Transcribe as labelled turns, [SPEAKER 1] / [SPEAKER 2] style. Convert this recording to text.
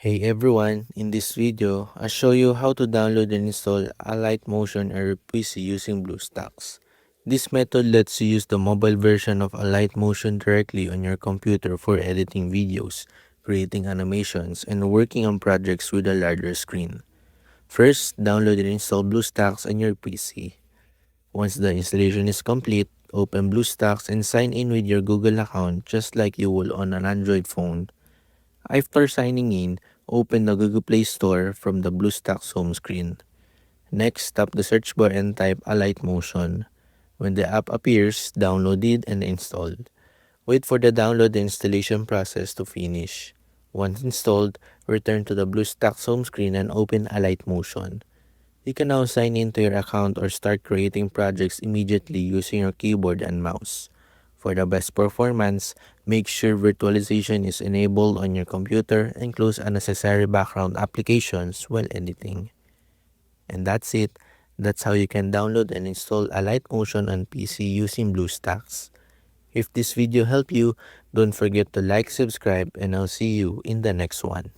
[SPEAKER 1] Hey everyone, in this video, I'll show you how to download and install Alight Motion on your PC using BlueStacks. This method lets you use the mobile version of Alight Motion directly on your computer for editing videos, creating animations, and working on projects with a larger screen. First, download and install BlueStacks on your PC. Once the installation is complete, open BlueStacks and sign in with your Google account just like you would on an Android phone. After signing in, open the Google Play Store from the BlueStacks home screen. Next, tap the search bar and type Alight Motion. When the app appears, download it and install. Wait for the download and installation process to finish. Once installed, return to the BlueStacks home screen and open Alight Motion. You can now sign into your account or start creating projects immediately using your keyboard and mouse. For the best performance, make sure virtualization is enabled on your computer and close unnecessary background applications while editing. And that's it. That's how you can download and install Alight Motion on PC using BlueStacks. If this video helped you, don't forget to like, subscribe, and I'll see you in the next one.